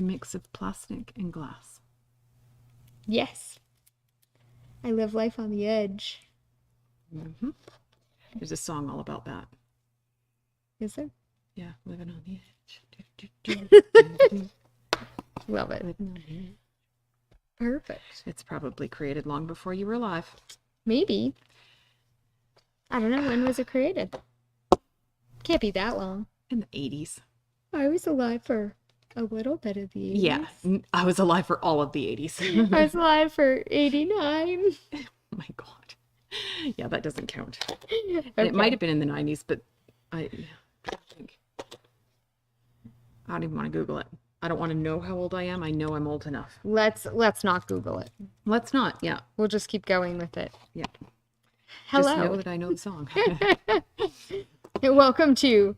mix of plastic and glass. Yes. I live life on the edge. Mm-hmm. There's a song all about that. Is there? Yeah, living on the edge. Love it. Living on the edge. Perfect. It's probably created long before you were alive. Maybe. I don't know. When was it created? Can't be that long. In the 80s. I was alive for a little bit of the 80s. Yeah, I was alive for all of the 80s. I was alive for 89. Oh my God. Yeah, that doesn't count. Okay. It might have been in the 90s, but I think. I don't even want to Google it. I don't want to know how old I am. I know I'm old enough. Let's not Google it. Let's not. Yeah. We'll just keep going with it. Yeah. Hello. Just know that I know the song. Welcome to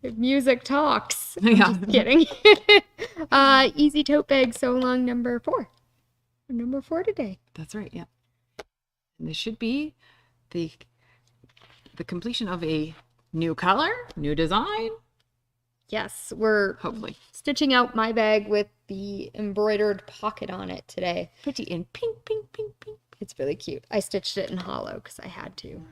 Music Talks. I'm Yeah. just kidding. Easy Tote Bag So Long number 4. Number 4 today. That's right. Yeah. And this should be the completion of a new color, new design. Yes, we're Hopefully. stitching out my bag with the embroidered pocket on it today. Pretty in pink, pink, pink, pink. It's really cute. I stitched it in hollow because I had to.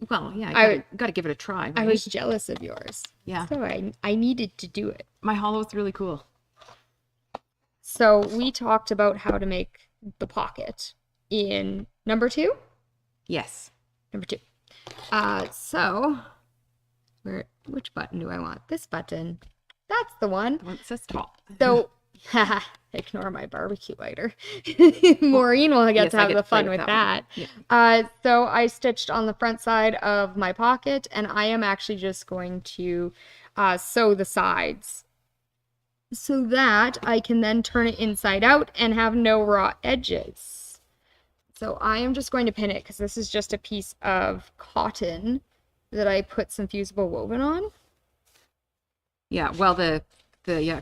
Well, yeah, I got to give it a try. Right? I was jealous of yours. Yeah. So I needed to do it. My hollow is really cool. So we talked about how to make the pocket in number 2? Yes. Number 2. So which button do I want? This button. That's the one. The one that says top. So ignore my barbecue lighter. Maureen will get Yes, to I have get the to play fun with with that that. one. Yeah. So I stitched on the front side of my pocket, and I am actually just going to sew the sides so that I can then turn it inside out and have no raw edges. So I am just going to pin it because this is just a piece of cotton that I put some fusible woven on. Yeah, well, the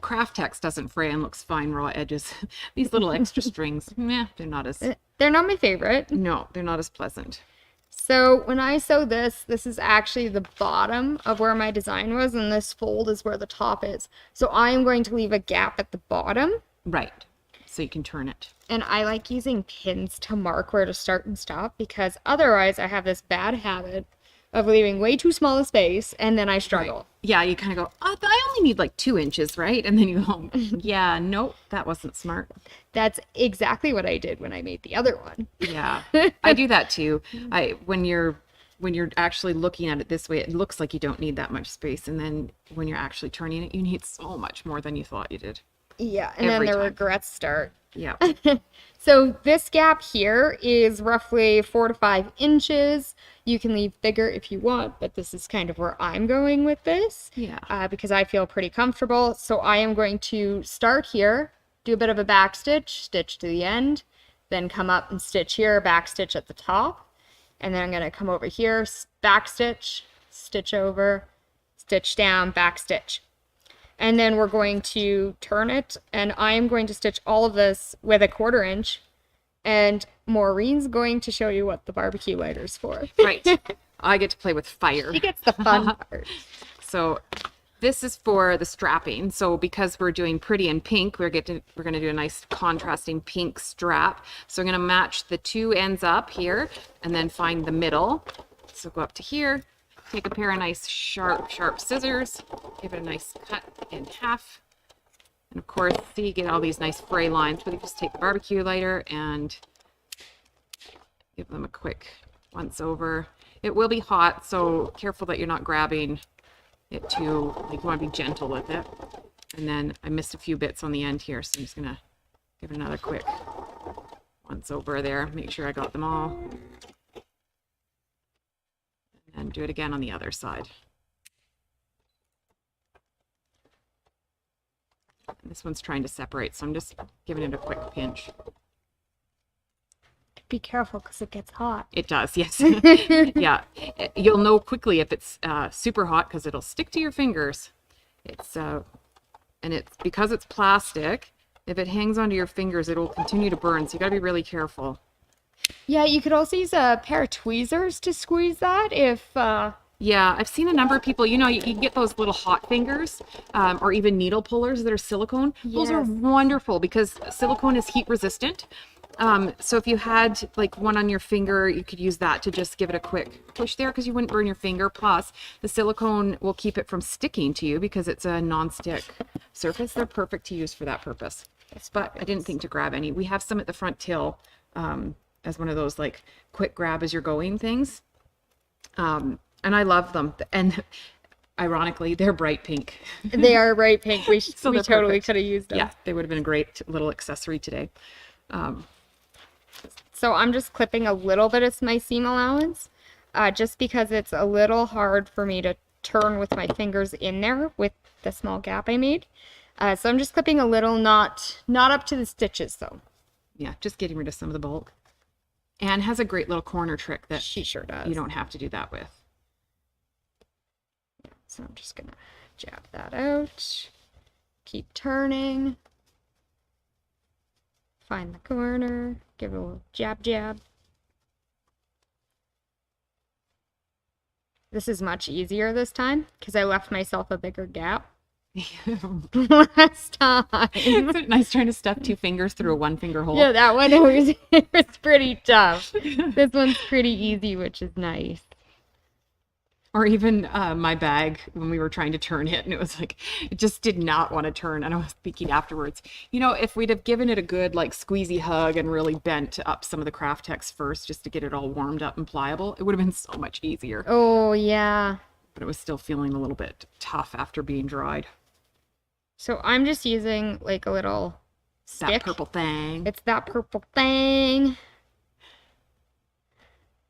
Kraft-Tex doesn't fray and looks fine raw edges. These little extra strings, they're not as... They're not my favorite. No, they're not as pleasant. So when I sew this is actually the bottom of where my design was, and this fold is where the top is. So I am going to leave a gap at the bottom. Right, so you can turn it. And I like using pins to mark where to start and stop, because otherwise I have this bad habit of leaving way too small a space, and then I struggle. Right. Yeah, you kind of go, oh, I only need like 2 inches, right? And then you go, yeah, nope, that wasn't smart. That's exactly what I did when I made the other one. Yeah, I do that too. When you're actually looking at it this way, it looks like you don't need that much space, and then when you're actually turning it, you need so much more than you thought you did. Yeah, and Every then the time. regrets start. Yeah. So this gap here is roughly 4 to 5 inches. You can leave bigger if you want, but this is kind of where I'm going with this. Yeah. Because I feel pretty comfortable. So I am going to start here, do a bit of a back stitch, stitch to the end, then come up and stitch here, back stitch at the top. And then I'm going to come over here, back stitch, stitch over, stitch down, back stitch. And then we're going to turn it, and I am going to stitch all of this with a 1/4 inch. And Maureen's going to show you what the barbecue lighter's for. Right. I get to play with fire. She gets the fun part. So this is for the strapping. So because we're doing pretty in pink, we're going to do a nice contrasting pink strap. So I'm going to match the 2 ends up here and then find the middle. So go up to here, take a pair of nice sharp scissors, give it a nice cut in half. And of course, see, you get all these nice fray lines, but you just take the barbecue lighter and give them a quick once over. It will be hot, so careful that you're not grabbing it too, like you want to be gentle with it. And then I missed a few bits on the end here, so I'm just gonna give it another quick once over there, make sure I got them all. And do it again on the other side. And this one's trying to separate, so I'm just giving it a quick pinch. Be careful because it gets hot. It does, yes. Yeah, you'll know quickly if it's super hot because it'll stick to your fingers. And it's because it's plastic. If it hangs onto your fingers, it will continue to burn. So you got to be really careful. Yeah, you could also use a pair of tweezers to squeeze that if Yeah, I've seen a number of people, you can get those little hot fingers, or even needle pullers that are silicone. Those are Yes. wonderful because silicone is heat resistant. So if you had like one on your finger, you could use that to just give it a quick push there because you wouldn't burn your finger. Plus, the silicone will keep it from sticking to you because it's a non-stick surface. They're perfect to use for that purpose. But I didn't think to grab any. We have some at the front till as one of those like quick grab as you're going things. And I love them. And ironically, they're bright pink. They are bright pink. We So we they're totally perfect. could have used them. Yeah, they would have been a great little accessory today. So I'm just clipping a little bit of my seam allowance, just because it's a little hard for me to turn with my fingers in there with the small gap I made. So I'm just clipping a little, not up to the stitches though. Yeah, just getting rid of some of the bulk. Anne has a great little corner trick that She sure does. you don't have to do that with. So I'm just gonna jab that out. Keep turning. Find the corner. Give it a little jab jab. This is much easier this time because I left myself a bigger gap last time. Isn't it nice trying to stuff 2 fingers through a 1-finger hole? Yeah, that one it was pretty tough. This one's pretty easy, which is nice. Or even my bag when we were trying to turn it and it was like, it just did not want to turn. And I was thinking afterwards, if we'd have given it a good like squeezy hug and really bent up some of the Kraft-Tex first just to get it all warmed up and pliable, it would have been so much easier. Oh, yeah. But it was still feeling a little bit tough after being dried. So I'm just using like a little stick. That purple thing. It's that purple thing.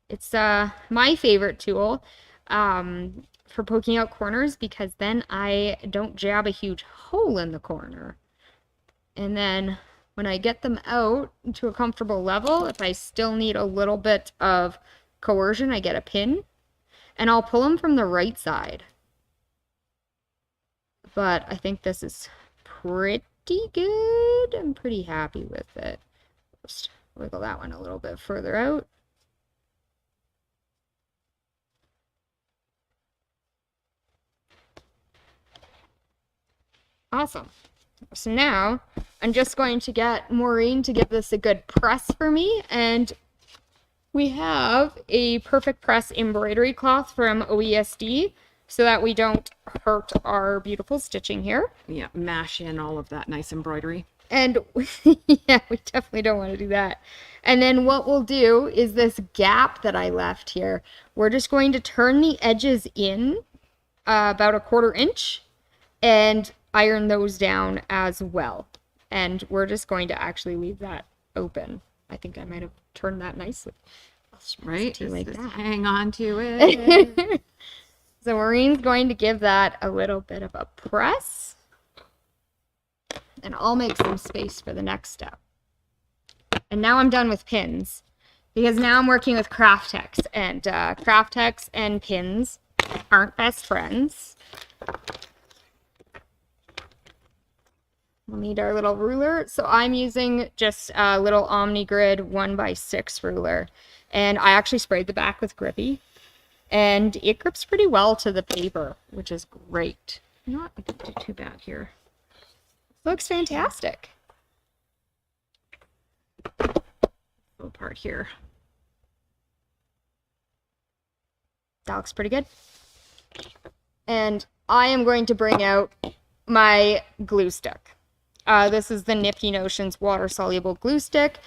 It's my favorite tool for poking out corners because then I don't jab a huge hole in the corner. And then when I get them out to a comfortable level, if I still need a little bit of coercion, I get a pin and I'll pull them from the right side. But I think this is pretty good. I'm pretty happy with it. Just wiggle that one a little bit further out. Awesome. So now I'm just going to get Maureen to give this a good press for me. And we have a perfect press embroidery cloth from OESD so that we don't hurt our beautiful stitching here. Yeah, mash in all of that nice embroidery. And yeah, we definitely don't want to do that. And then what we'll do is this gap that I left here, we're just going to turn the edges in about 1/4 inch and iron those down as well. And we're just going to actually leave that open. I think I might have turned that nicely. Right? Just like Just that. hang on to it. So Maureen's going to give that a little bit of a press. And I'll make some space for the next step. And now I'm done with pins. Because now I'm working with Kraft-Tex. And Kraft-Tex and pins aren't best friends. We'll need our little ruler. So I'm using just a little OmniGrid 1x6 ruler. And I actually sprayed the back with Grippy. And it grips pretty well to the paper, which is great. Not too bad here. Looks fantastic. Little part here. That looks pretty good. And I am going to bring out my glue stick. This is the Nifty Notions water-soluble glue stick.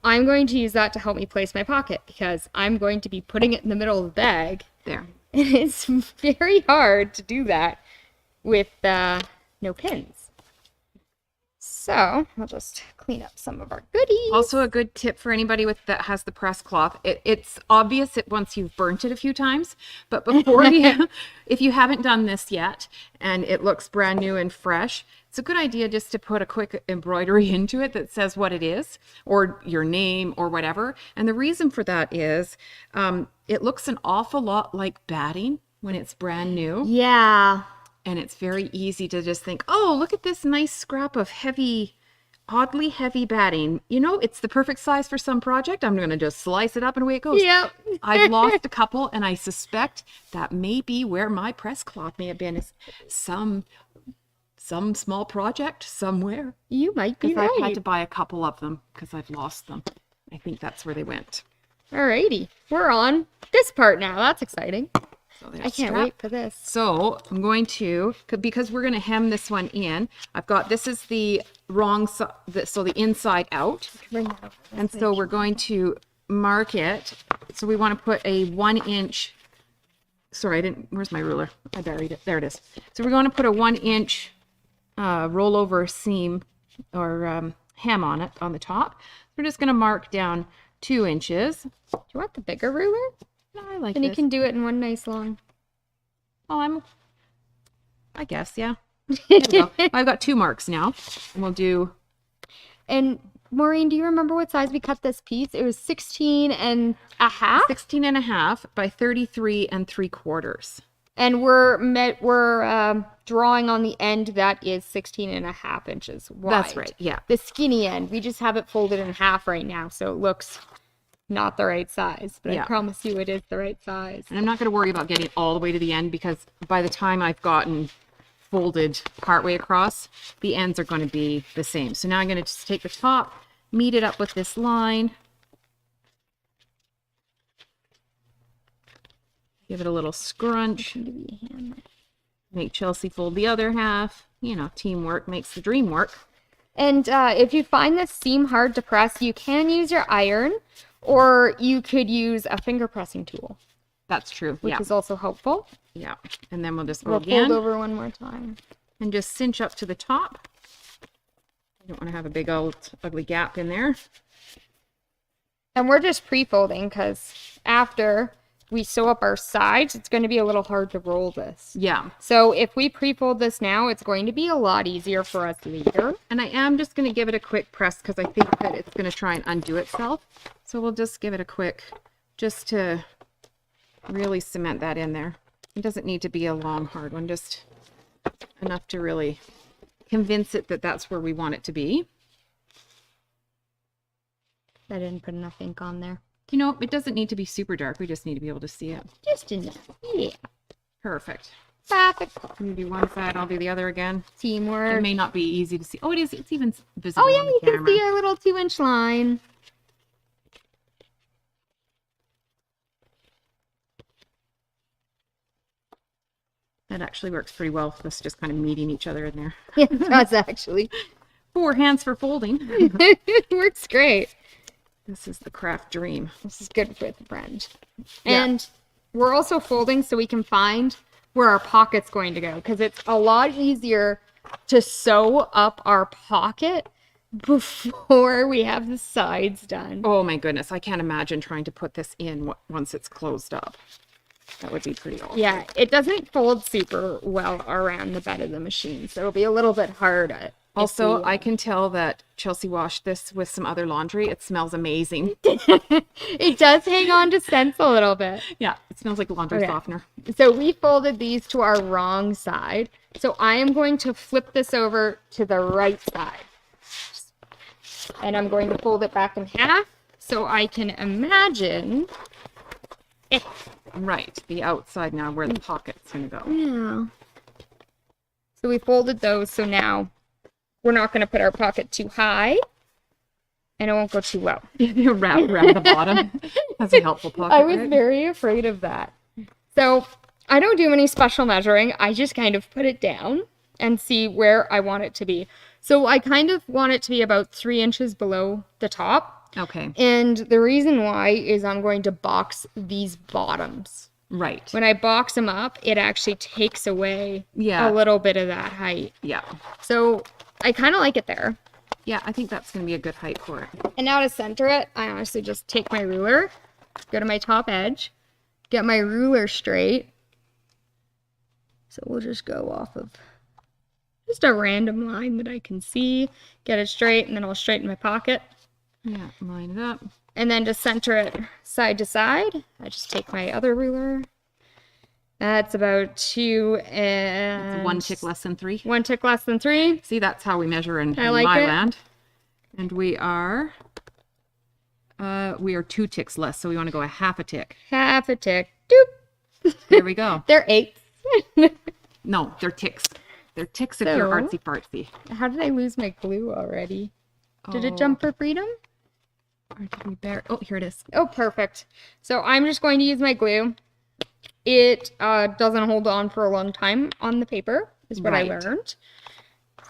I'm going to use that to help me place my pocket because I'm going to be putting it in the middle of the bag. There. And it's very hard to do that with no pins. So I'll just clean up some of our goodies. Also a good tip for anybody that has the press cloth. It's obvious it once you've burnt it a few times, but before if you haven't done this yet and it looks brand new and fresh, it's a good idea just to put a quick embroidery into it that says what it is or your name or whatever. And the reason for that is it looks an awful lot like batting when it's brand new. Yeah. And it's very easy to just think, oh, look at this nice scrap of heavy oddly heavy batting. You know, it's the perfect size for some project. I'm going to just slice it up and away it goes. Yep. I've lost a couple, and I suspect that may be where my press cloth may have been. Is some small project somewhere. You might be Because right. I've had to buy a couple of them because I've lost them. I think that's where they went. Alrighty. We're on this part now. That's exciting. So there's I can't strap. wait for this. So I'm going to, because we're going to hem this one in, I've got, this is the wrong side, so the inside out. Bring that over. And so we're going to mark it. So we want to put a 1 inch, sorry, where's my ruler? I buried it. There it is. So we're going to put a 1 inch rollover seam or hem on it on the top. We're just going to mark down 2 inches. Do you want the bigger ruler? No, I like Then this. you can do it in one nice long. Oh, I guess, yeah. There we go. I've got 2 marks now. And we'll do, And Maureen, do you remember what size we cut this piece? It was 16 and a half. 16 and a half by 33 3/4. And we're drawing on the end that is 16 and a half inches wide. That's right, yeah. The skinny end. We just have it folded in half right now, so it looks not the right size. But Yeah. I promise you it is the right size. And I'm not going to worry about getting all the way to the end because by the time I've gotten folded partway across, the ends are going to be the same. So now I'm going to just take the top, meet it up with this line. Give it a little scrunch. Make Chelsea fold the other half. You know, teamwork makes the dream work. And if you find this seam hard to press, you can use your iron, or you could use a finger pressing tool, That's true. which Yeah. is also helpful. Yeah. And then we'll just go We'll again fold over one more time. and just cinch up to the top. I don't want to have a big old ugly gap in there. And we're just pre-folding because after we sew up our sides, it's going to be a little hard to roll this. Yeah. So if we pre-fold this now, it's going to be a lot easier for us later. And I am just going to give it a quick press because I think that it's going to try and undo itself. So we'll just give it a quick, just to really cement that in there. It doesn't need to be a long, hard one, just enough to really convince it that that's where we want it to be. I didn't put enough ink on there. You know, it doesn't need to be super dark. We just need to be able to see it. Just enough. Yeah. Perfect. Perfect. You do one side, I'll do the other again. Teamwork. It may not be easy to see. Oh, it is. It's even visible Oh yeah, on the you camera. can see our little 2-inch line. That actually works pretty well for us just kind of meeting each other in there. Yeah, it does actually. 4 hands for folding. It works great. This is the craft dream. This is good with a friend. Yeah. And we're also folding so we can find where our pocket's going to go, because it's a lot easier to sew up our pocket before we have the sides done. Oh my goodness, I can't imagine trying to put this in once it's closed up. That would be pretty awkward. Yeah, it doesn't fold super well around the bed of the machine, so it'll be a little bit hard. Also, I can tell that Chelsea washed this with some other laundry. It smells amazing. It does hang on to scents a little bit. Yeah, it smells like laundry Okay. softener. So we folded these to our wrong side. So I am going to flip this over to the right side. And I'm going to fold it back in half so I can imagine. Right, the outside now where the pocket's going to go. Yeah. So we folded those, so now we're not going to put our pocket too high. And it won't go too low. Wrap around the bottom. That's a helpful pocket. I was right? very afraid of that. So I don't do any special measuring. I just kind of put it down and see where I want it to be. So I kind of want it to be about 3 inches below the top. Okay, And the reason why is I'm going to box these bottoms. right. When I box them up, it actually takes away Yeah. a little bit of that height. Yeah. So I kind of like it there. Yeah, I think that's going to be a good height for it. And now to center it, I honestly just take my ruler, go to my top edge, get my ruler straight. So we'll just go off of just a random line that I can see, get it straight, and then I'll straighten my pocket. Yeah, line it up. And then to center it side to side, I just take my other ruler. That's about 2 and... It's 1 tick less than 3. 1 tick less than 3. See, that's how we measure in I like my it. land. And we are 2 ticks less, so we want to go a half a tick. Half a tick. Doop. There we go. They're 8. No, they're ticks. They're ticks if you're artsy fartsy. How did I lose my glue already? Did it Oh. jump for freedom? Or did we bear? Oh, here it is. Oh, perfect. So I'm just going to use my glue. It doesn't hold on for a long time on the paper, is what I Right. learned.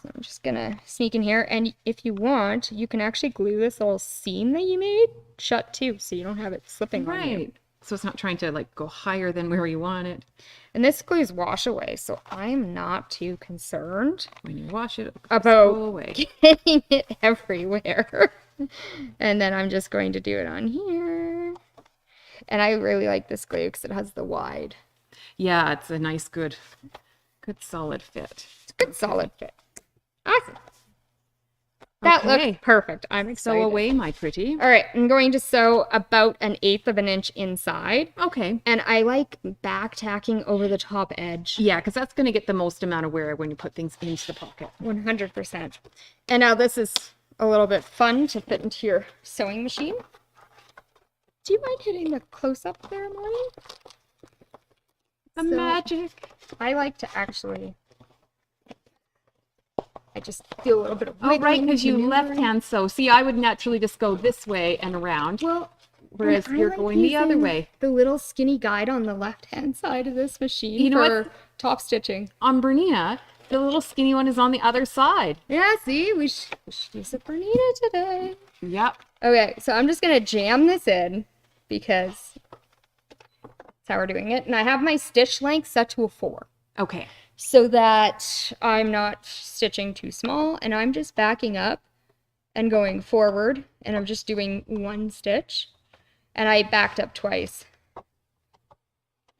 So I'm just gonna sneak in here, and if you want, you can actually glue this little seam that you made shut too, so you don't have it slipping on you. Right. So it's not trying to like go higher than where you want it. And this glue's wash away, so I'm not too concerned When you wash it, it'll about go away. getting it everywhere. And then I'm just going to do it on here. And I really like this glue because it has the wide. Yeah, it's a nice, good solid fit. It's a good solid fit. Awesome. That Okay. looks perfect. I'm excited. Sew away, my pretty. All right, I'm going to sew about 1/8 of an inch inside. Okay. And I like back tacking over the top edge. Yeah, because that's going to get the most amount of wear when you put things into the pocket. 100%. And now this is a little bit fun to fit into your sewing machine. Do you mind hitting the close-up there, Molly? The So- magic. I like to actually... I just do a little bit of Oh, right, wiggling, because you maneuvering. left hand sew. See, I would naturally just go this way and around, Well, whereas and I you're like going the other using way. The little skinny guide on the left-hand side of this machine You know for what? top stitching. On Bernina, the little skinny one is on the other side. Yeah, see, we should use it for Nina today. Yep. Okay, so I'm just gonna jam this in because that's how we're doing it. And I have my stitch length set to a 4 Okay. so that I'm not stitching too small, and I'm just backing up and going forward, and I'm just doing 1 stitch, and I backed up twice.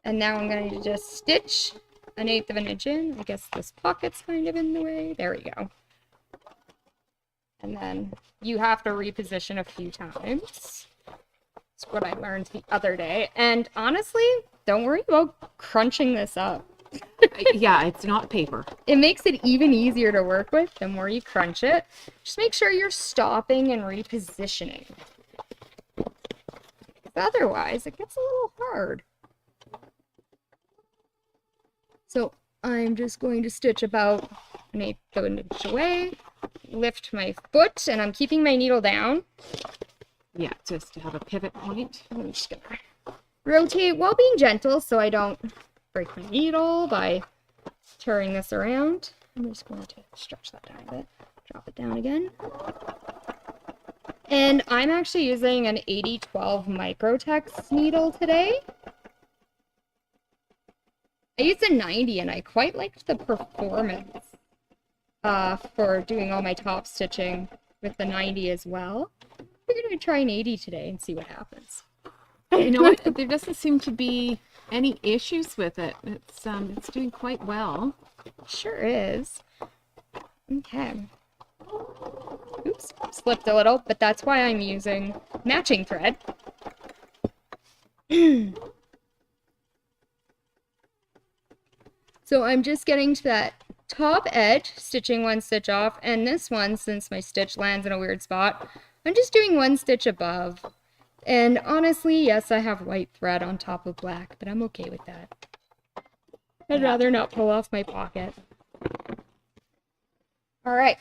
And now I'm going to just stitch 1/8 of an inch in. I guess this pocket's kind of in the way. There we go. And then you have to reposition a few times. That's what I learned the other day. And honestly, don't worry about crunching this up. Yeah, it's not paper. It makes it even easier to work with the more you crunch it. Just make sure you're stopping and repositioning. Otherwise, it gets a little hard. So I'm just going to stitch about 1/8 of an inch away, lift my foot, and I'm keeping my needle down. Yeah, just to have a pivot point. I'm just gonna rotate while being gentle so I don't break my needle by turning this around. I'm just going to stretch that down a bit, drop it down again. And I'm actually using an 8012 Microtex needle today. I used a 90 and I quite liked the performance for doing all my top stitching with the 90 as well. We're going to try an 80 today and see what happens. You know what? There doesn't seem to be any issues with it. It's doing quite well. Sure is. Okay. Oops, slipped a little, but that's why I'm using matching thread. So I'm just getting to that top edge, stitching 1 stitch off, and this one, since my stitch lands in a weird spot, I'm just doing 1 stitch above. And honestly, yes, I have white thread on top of black, but I'm okay with that. I'd rather not pull off my pocket. All right.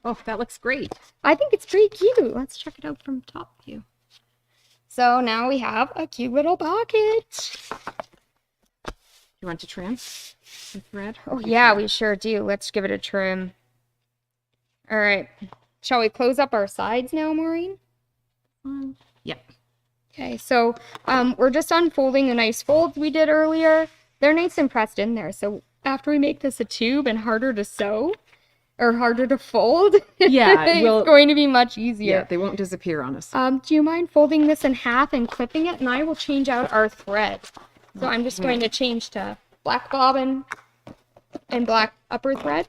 Oh, that looks great. I think it's pretty cute. Let's check it out from top view. So now we have a cute little pocket. You want to trim the thread? Oh yeah, we sure do. Let's give it a trim. All right. Shall we close up our sides now, Maureen? Yeah. Okay, so we're just unfolding the nice folds we did earlier. They're nice and pressed in there. So after we make this a tube and harder to sew, or harder to fold, Yeah, it's going to be much Yeah, easier. they won't disappear on us. Do you mind folding this in half and clipping it? And I will change out our thread. So I'm just going to change to black bobbin and black upper thread.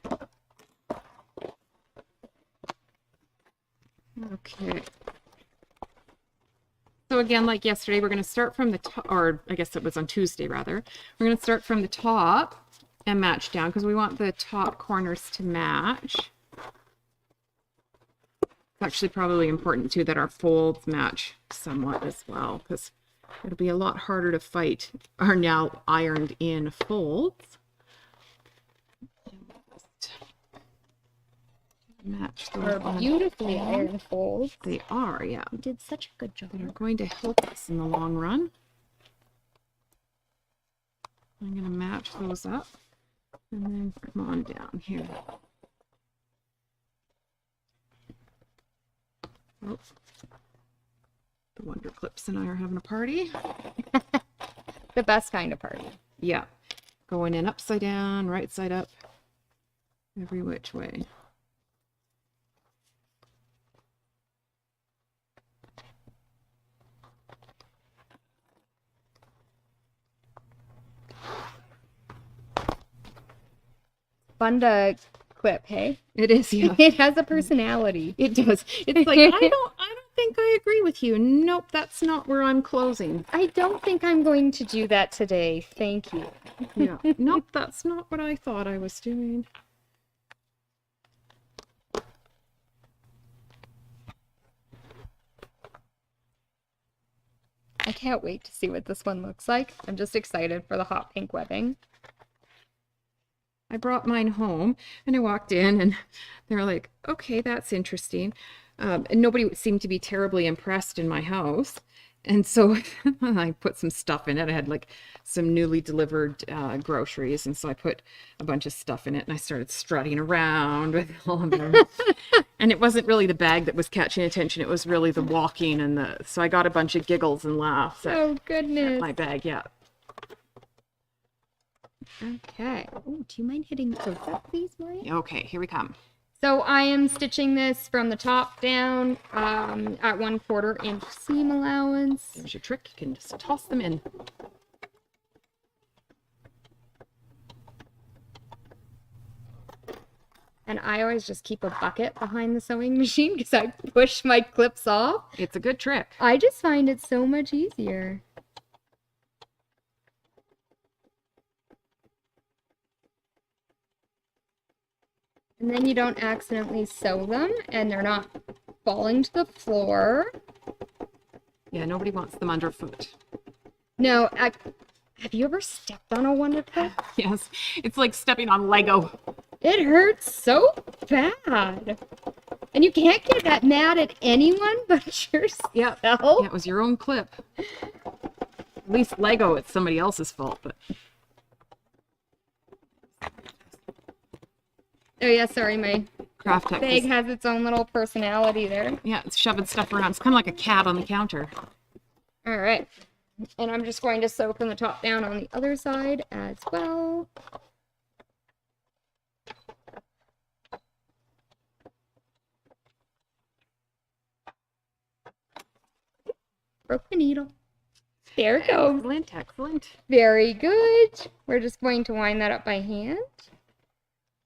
Okay. So again, like yesterday, we're going to start from the top, or I guess it was on Tuesday rather. We're going to start from the top and match down because we want the top corners to match. actually probably important too that our folds match somewhat as well, because it'll be a lot harder to fight our now ironed in folds. Match those Or beautifully ironed folds. They are, yeah. You did such a good job. They're going to help us in the long run. I'm going to match those up and then come on down here. Oh, the Wonder Clips and I are having a party. The best kind of party. Yeah. Going in upside down, right side up, every which way. Fun to clip, hey? It is, yeah. It has a personality. It does. It's like, I don't think I agree with you. Nope, that's not where I'm closing. I don't think I'm going to do that today. Thank you. Yeah. Nope, that's not what I thought I was doing. I can't wait to see what this one looks like. I'm just excited for the hot pink webbing. I brought mine home and I walked in and they were like, okay, that's interesting. And nobody seemed to be terribly impressed in my house. And so I put some stuff in it. I had like some newly delivered groceries. And so I put a bunch of stuff in it and I started strutting around with all of them. And it wasn't really the bag that was catching attention. It was really the walking and so I got a bunch of giggles and laughs Oh, at goodness. my bag. Yeah. Okay. Oh, do you mind hitting close up, please, Maureen? Okay, here we come. So I am stitching this from the top down at 1/4 inch seam allowance. There's your trick. You can just toss them in. And I always just keep a bucket behind the sewing machine because I push my clips off. It's a good trick. I just find it so much easier. And then you don't accidentally sew them and they're not falling to the floor. Yeah, nobody wants them underfoot. No, have you ever stepped on a Wonder Clip? Yes, it's like stepping on Lego. It hurts so bad. And you can't get that mad at anyone but yourself. Yeah, it was your own clip. At least Lego, it's somebody else's fault, but... Oh yeah, sorry, my Kraft-Tex bag has its own little personality there. Yeah, it's shoving stuff around. It's kind of like a cat on the counter. All right. And I'm just going to sew from the top down on the other side as well. Broke the needle. There it goes. Excellent, excellent. Very good. We're just going to wind that up by hand.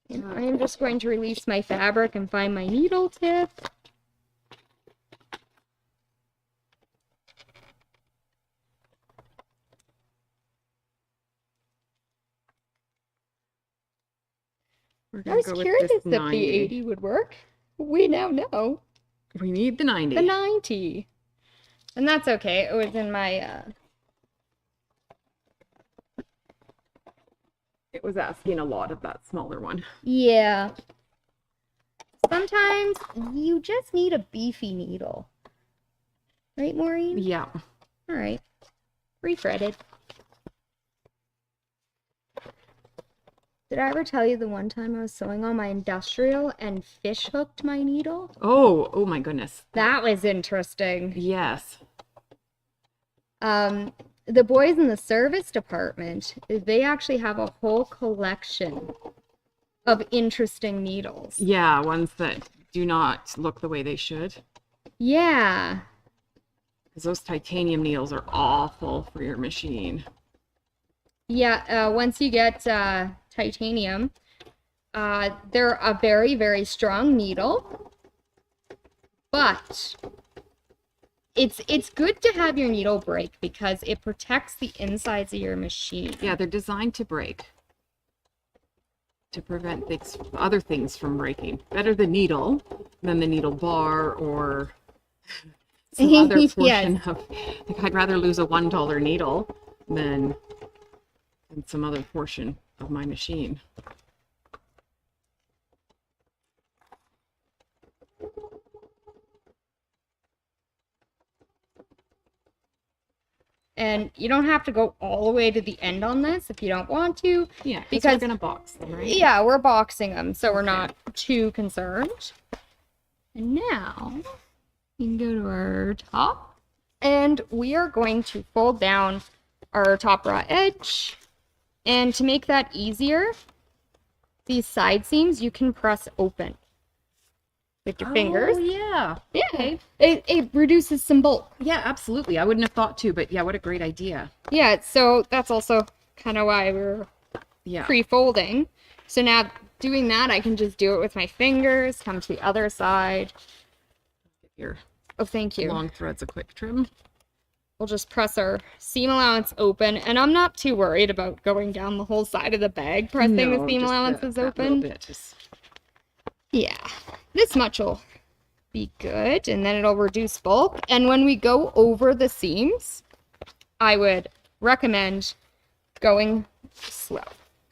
And I am just going to release my fabric and find my needle tip. I was curious if the 80 would work. We now know. We need the 90. The 90. And that's okay. It was in my... It was asking a lot of that smaller one. Yeah. Sometimes you just need a beefy needle. Right, Maureen? Yeah. All right. Refretted. Did I ever tell you the one time I was sewing on my industrial and fish hooked my needle? Oh my goodness. That was interesting. Yes. The boys in the service department, they actually have a whole collection of interesting needles. Yeah, ones that do not look the way they should. Yeah. Because those titanium needles are awful for your machine. Yeah, once you get titanium, they're a very, very strong needle, but it's good to have your needle break because it protects the insides of your machine. Yeah, they're designed to break. to prevent other things from breaking. Better the needle than the needle bar or some other portion of, like, I'd rather lose a $1 needle than some other portion of my machine. And you don't have to go all the way to the end on this if you don't want to. Yeah, because we're gonna box them, right? Yeah, we're boxing them, so we're not too concerned. And now we can go to our top, and we are going to fold down our top raw edge. And to make that easier, these side seams you can press open with your fingers. Oh, yeah. Yeah, Okay. it reduces some bulk. Yeah, absolutely. I wouldn't have thought to, but yeah, what a great idea. Yeah, so that's also kind of why we're pre-folding. So now doing that, I can just do it with my fingers, come to the other side. Get your thank you. long threads a quick trim. We'll just press our seam allowance open, and I'm not too worried about going down the whole side of the bag, pressing the seam allowances open. Yeah, this much will be good, and then it'll reduce bulk. And when we go over the seams, I would recommend going slow.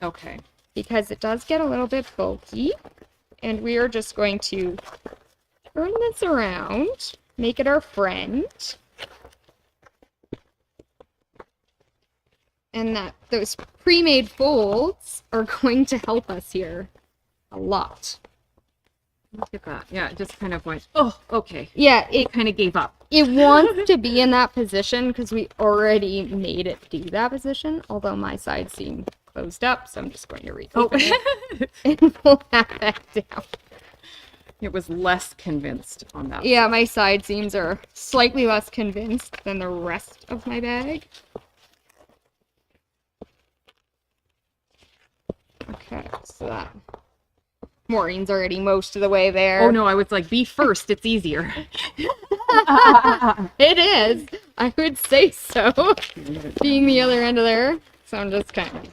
Okay. Because it does get a little bit bulky, and we are just going to turn this around, make it our friend. And those pre-made folds are going to help us here a lot. Look at that. Yeah, it just kind of went, oh, okay. Yeah, It kind of gave up. it wants to be in that position because we already made it do that position, although my side seam closed up, so I'm just going to reopen it and pull that back down. It was less convinced on that. Yeah, my side seams are slightly less convinced than the rest of my bag. Okay, so that Maureen's already most of the way there. Oh no, I was like, be first, it's easier. It is. I would say so. Being the other end of there. So I'm just kind of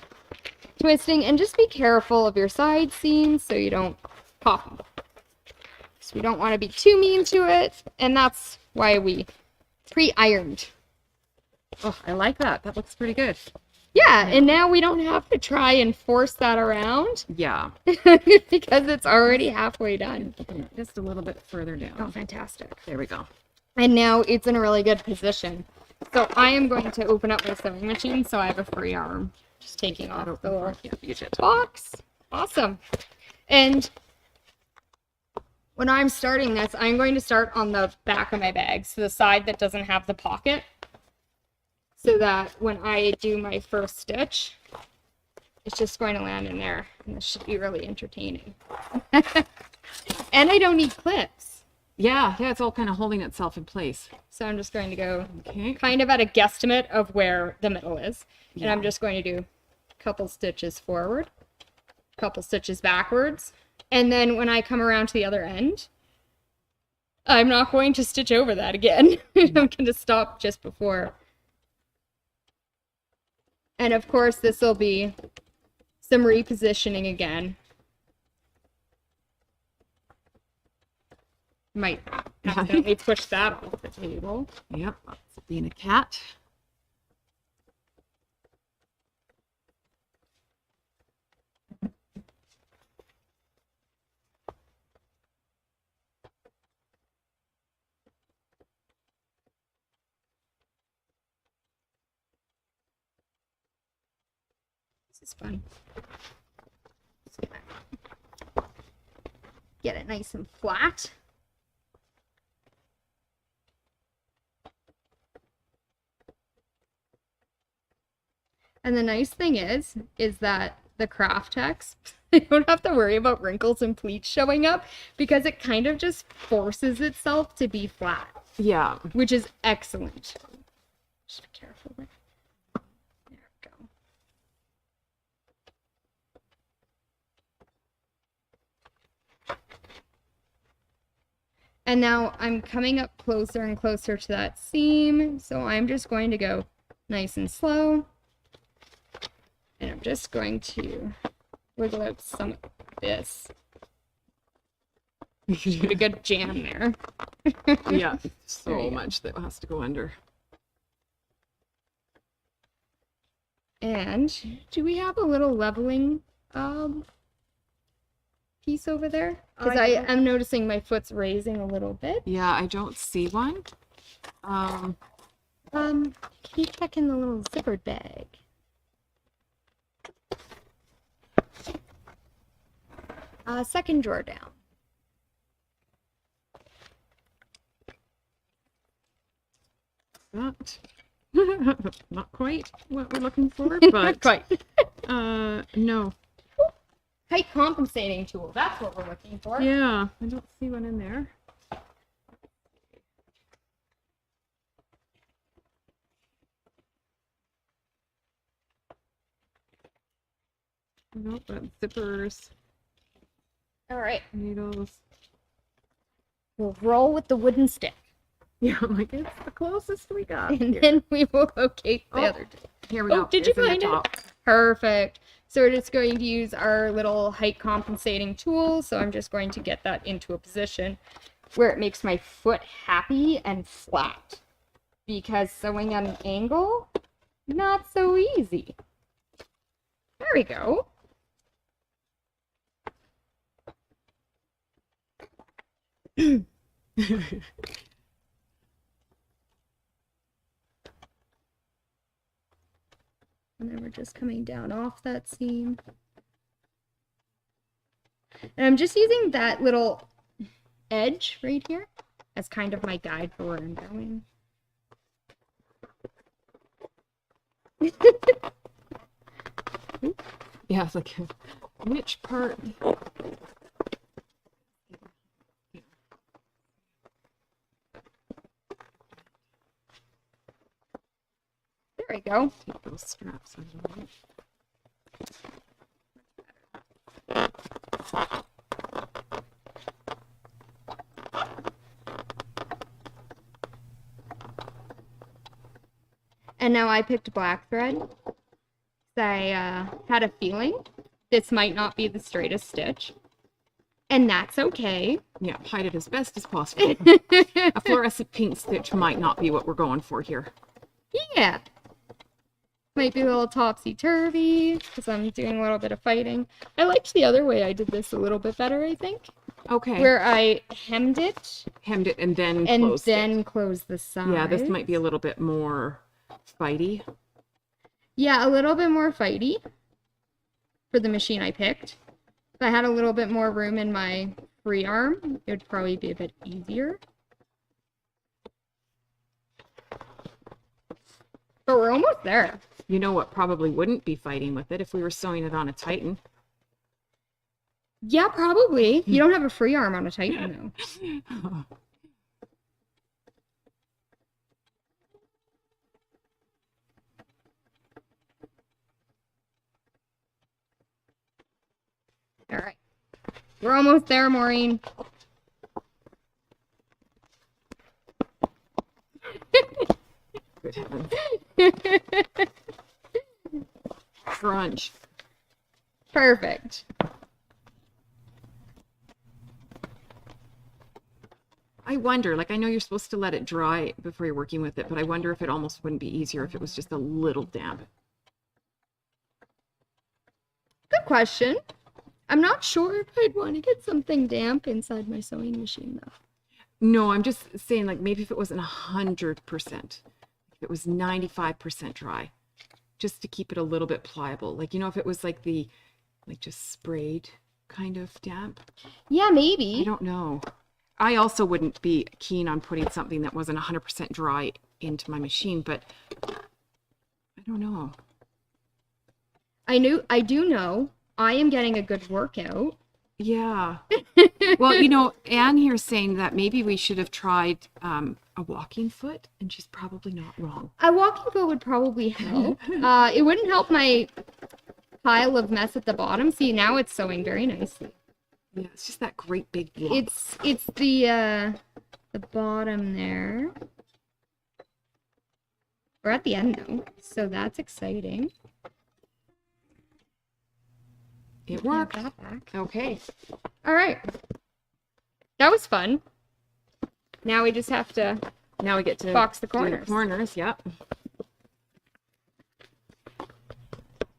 twisting. And just be careful of your side seams so you don't pop them. So we don't want to be too mean to it. And that's why we pre-ironed. Oh, I like that. That looks pretty good. Yeah, and now we don't have to try and force that around. Yeah. Because it's already halfway done. Just a little bit further down. Oh, fantastic. There we go. And now it's in a really good position. So I am going to open up my sewing machine so I have a free arm. Just taking off the little box. Awesome. And when I'm starting this, I'm going to start on the back of my bag. So the side that doesn't have the pocket. So that when I do my first stitch, it's just going to land in there. And this should be really entertaining. And I don't need clips. Yeah, it's all kind of holding itself in place. So I'm just going to go kind of at a guesstimate of where the middle is. And I'm just going to do a couple stitches forward, a couple stitches backwards. And then when I come around to the other end, I'm not going to stitch over that again. I'm going to stop just before. And of course, this will be some repositioning again. Might accidentally push that off the table. Yep, that's being a cat. This is fun. Get it nice and flat. And the nice thing is that the Kraft-Tex, you don't have to worry about wrinkles and pleats showing up because it kind of just forces itself to be flat. Yeah. Which is excellent. Just be careful there. There we go. And now I'm coming up closer and closer to that seam, so I'm just going to go nice and slow. And I'm just going to wiggle out some of this. Put a good jam there. Yeah, There so you go. much that has to go under. And do we have a little leveling piece over there? Because I am noticing my foot's raising a little bit. Yeah, I don't see one. Can you check in the little zippered bag? Second drawer down. Not, not quite what we're looking for, but Quite. no. Height compensating tool. That's what we're looking for. Yeah, I don't see one in there. Nope, but zippers, All right. needles. We'll roll with the wooden stick. Yeah, I'm like, it's the closest we got. And here. then we will locate the other two. Here we go. Oh, did you It's in the find top. it? Perfect. So we're just going to use our little height compensating tool. So I'm just going to get that into a position where it makes my foot happy and flat. Because sewing at an angle, not so easy. There we go. And then we're just coming down off that seam. And I'm just using that little edge right here as kind of my guide for where I'm going. Yeah, it's like, which part? There we go. Take those straps out of it. And now I picked black thread. I had a feeling this might not be the straightest stitch. And that's okay. Yeah, hide it as best as possible. A fluorescent pink stitch might not be what we're going for here. Yeah. Might be a little topsy-turvy because I'm doing a little bit of fighting. I liked the other way I did this a little bit better, I think. Okay. Where I hemmed it Hemmed it and then and closed then it. closed the sides. Yeah, this might be a little bit more fighty. Yeah, a little bit more fighty for the machine I picked. If I had a little bit more room in my free arm, it would probably be a bit easier. But we're almost there. You know what probably wouldn't be fighting with it if we were sewing it on a Titan? Yeah, probably. You don't have a free arm on a Titan, though. All right. We're almost there, Maureen. Good heavens. Crunch. Perfect. I wonder, like, I know you're supposed to let it dry before you're working with it, but I wonder if it almost wouldn't be easier if it was just a little damp. Good question. I'm not sure if I'd want to get something damp inside my sewing machine, though. No, I'm just saying, like, maybe if it wasn't 100%, if it was 95% dry, just to keep it a little bit pliable. Like, you know, if it was like the, like, just sprayed kind of damp. Yeah, maybe. I don't know. I also wouldn't be keen on putting something that wasn't 100% dry into my machine, but I don't know. I do know I am getting a good workout. Yeah. Well, you know, Anne here's saying that maybe we should have tried a walking foot, and she's probably not wrong. A walking foot would probably help. It wouldn't help my pile of mess at the bottom. See, now it's sewing very nicely. Yeah, it's just that great big lump. It's the bottom there. We're at the end now, so that's exciting. It worked. That back. Okay. All right. That was fun. Now we just have to Now we get to box the do corners. corners, yep.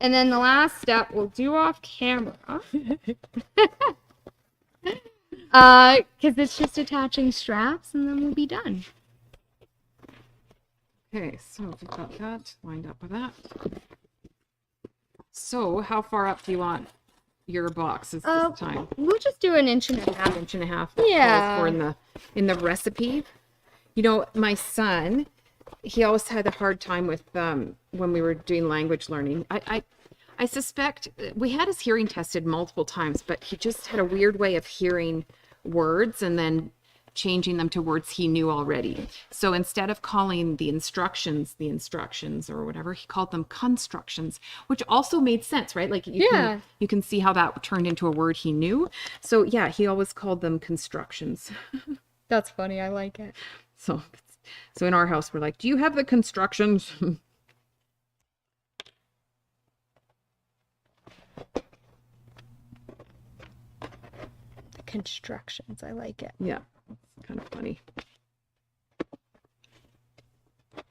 And then the last step we'll do off camera. Because it's just attaching straps and then we'll be done. Okay, so we've got that lined up with that. So how far up do you want your boxes this time? We'll just do an inch and a half. Inch and a half. That Yeah. calls for in the recipe. You know, my son, he always had a hard time with when we were doing language learning. I suspect we had his hearing tested multiple times, but he just had a weird way of hearing words and then changing them to words he knew already. So instead of calling the instructions or whatever, he called them constructions, which also made sense, right? Like you can see how that turned into a word he knew. So yeah, he always called them constructions. That's funny. I like it. So in our house, we're like, do you have the constructions? Constructions. I like it. Yeah, it's kind of funny.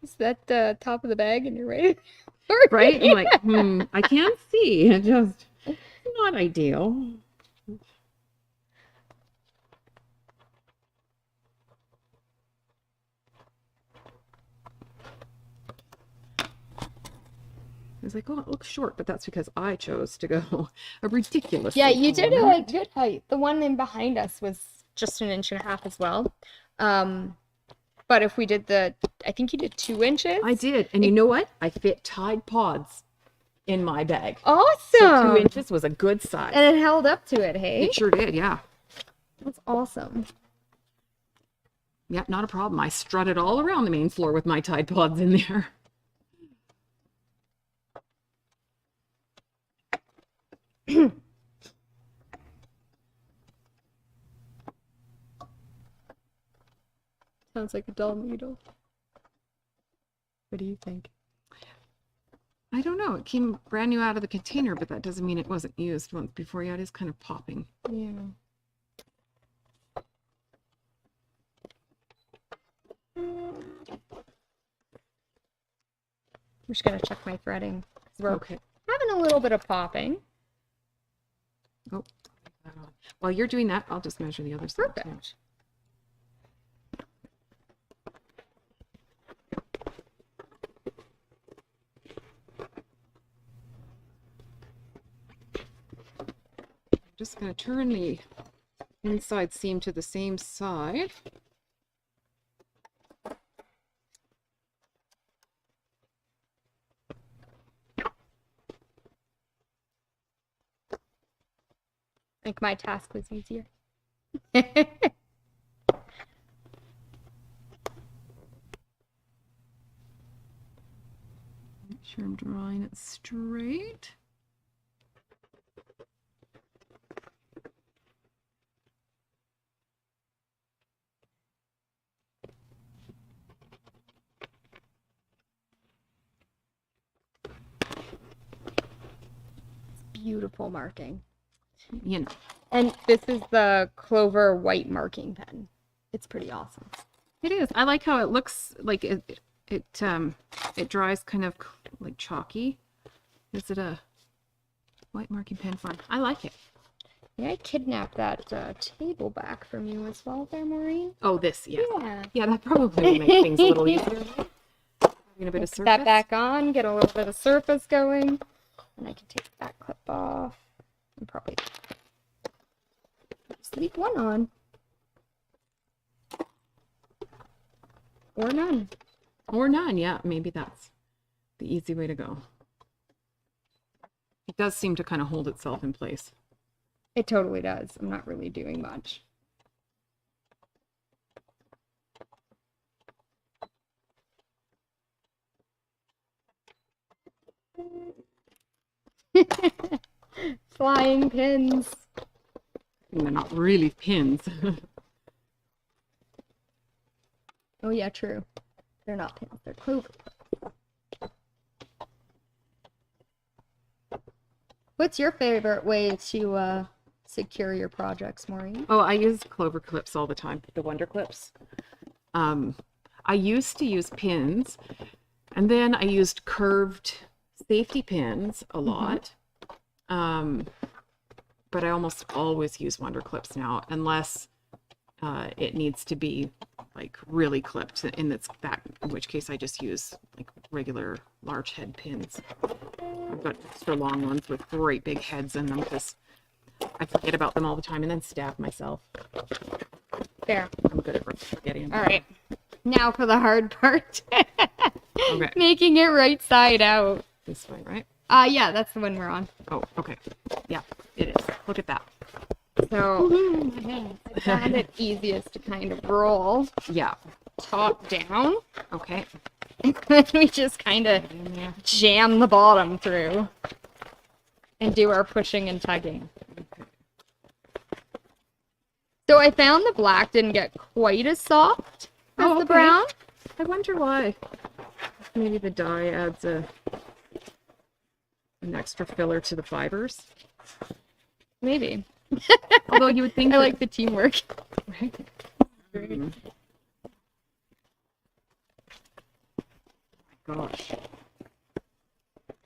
Is that the top of the bag and you're ready? Right? I'm like, I can't see. It just not ideal. I was like, oh, it looks short, but that's because I chose to go a ridiculous. Yeah, you did it at good height. The one in behind us was just an inch and a half as well. But if we did I think you did 2 inches. I did. And you know what? I fit Tide Pods in my bag. Awesome. So 2 inches was a good size. And it held up to it, hey? It sure did, yeah. That's awesome. Yep, not a problem. I strutted all around the main floor with my Tide Pods in there. Sounds like a dull needle. What do you think? I don't know. It came brand new out of the container, but that doesn't mean it wasn't used once before. Yeah, it is kind of popping. Yeah. I'm just gonna check my threading. We're Okay. having a little bit of popping. Oh, while you're doing that, I'll just measure the other side. too. Perfect. I'm just going to turn the inside seam to the same side. I think my task was easier. Make sure I'm drawing it straight. Beautiful marking. You know. And this is the Clover white marking pen. It's pretty awesome. It is. I like how it looks like it dries kind of like chalky. Is it a white marking pen form? I like it. Yeah, I kidnapped that table back from you as well there, Maureen. Oh, this, yeah. Yeah. Yeah, that probably will make things a little easier. Having a bit of Put surface. that back on, get a little bit of surface going. And I can take that clip off. And probably just leave one on. Or none. Or none, yeah. Maybe that's the easy way to go. It does seem to kind of hold itself in place. It totally does. I'm not really doing much. Flying pins. And they're not really pins. Oh yeah, true. They're not pins, they're clover. What's your favorite way to secure your projects, Maureen? Oh, I use clover clips all the time, the Wonder Clips. I used to use pins, and then I used curved safety pins a lot. But I almost always use Wonder Clips now, unless it needs to be like really clipped, in which case I just use like regular large head pins. I've got extra long ones with great big heads in them because I forget about them all the time and then stab myself. Fair. I'm good at forgetting about All right. Now for the hard part. Okay. Making it right side out. This way, right? Yeah, that's the one we're on. Oh, okay. Yeah, it is. Look at that. So I found it easiest to kind of roll Yeah. top down. Okay. And then we just kind of jam the bottom through and do our pushing and tugging. So I found the black didn't get quite as soft as the brown. I wonder why. Maybe the dye adds an extra filler to the fibers. Maybe. Although you would think I like the teamwork. right? Mm. Oh my gosh.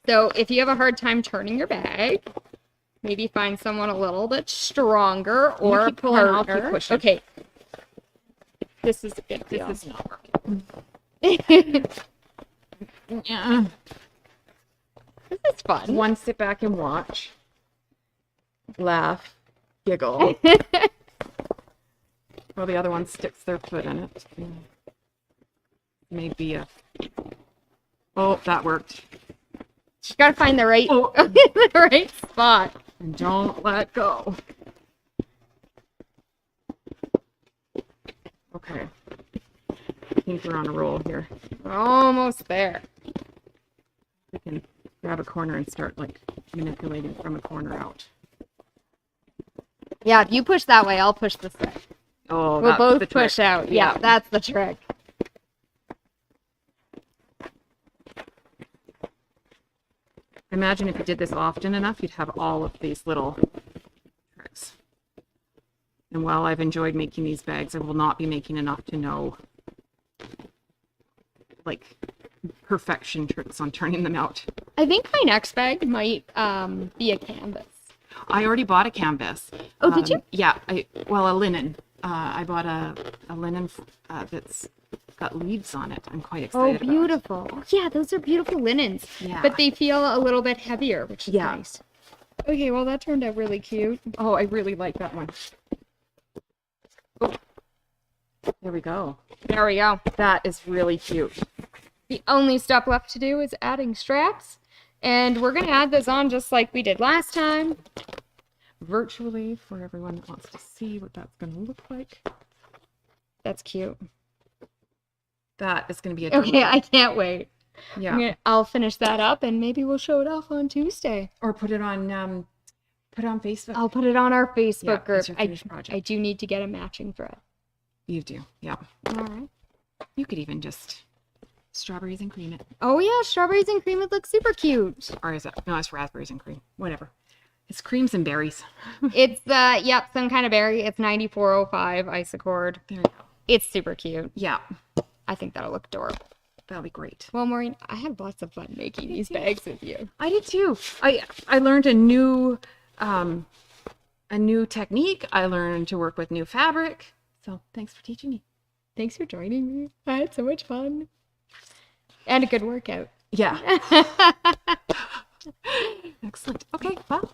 So if you have a hard time turning your bag, maybe find someone a little bit stronger or a keep pulling, I'll keep partner. pushing. Okay. This is a good deal. This is not working. Yeah. This is fun. One, sit back and watch. Laugh. Giggle. Well, the other one sticks their foot in it. Maybe a... Oh, that worked. You gotta find the right, Oh. the right spot. And don't let go. Okay. I think we're on a roll here. We're almost there. We can grab a corner and start like manipulating from a corner out. Yeah, if you push that way, I'll push this way. Oh, We'll that's both the push trick. out. Yeah, that's the trick. Imagine if you did this often enough, you'd have all of these little tricks. And while I've enjoyed making these bags, I will not be making enough to know like perfection tricks on turning them out. I think my next bag might be a canvas. I already bought a canvas. Oh, did you? Yeah, a linen. I bought a linen that's got leaves on it. I'm quite excited Oh, about. beautiful. Oh, yeah, those are beautiful linens. Yeah. But they feel a little bit heavier, which is Yeah. nice. Okay, well, that turned out really cute. Oh, I really like that one. Oh, there we go. There we go. That is really cute. The only step left to do is adding straps. And we're going to add this on just like we did last time. Virtually, for everyone that wants to see what that's going to look like. That's cute. That is going to be a Okay, I can't wait. yeah. I'll finish that up and maybe we'll show it off on Tuesday. Or put it on Facebook. I'll put it on our Facebook Yeah, group. it's your finished project. I do need to get a matching thread. You do, yeah. All right. You could even just strawberries and cream it. Oh yeah, strawberries and cream would look super cute. Or is it? No, it's raspberries and cream. Whatever. It's creams and berries. It's yep, some kind of berry. It's 9405 Isocord. There you go. It's super cute. Yeah, I think that'll look adorable. that'll be great. Well, Maureen, I had lots of fun making these bags with you. I did too. I learned a new technique. I learned to work with new fabric. So thanks for teaching me. Thanks for joining me. I had so much fun. And a good workout. Yeah. Excellent. Okay, well.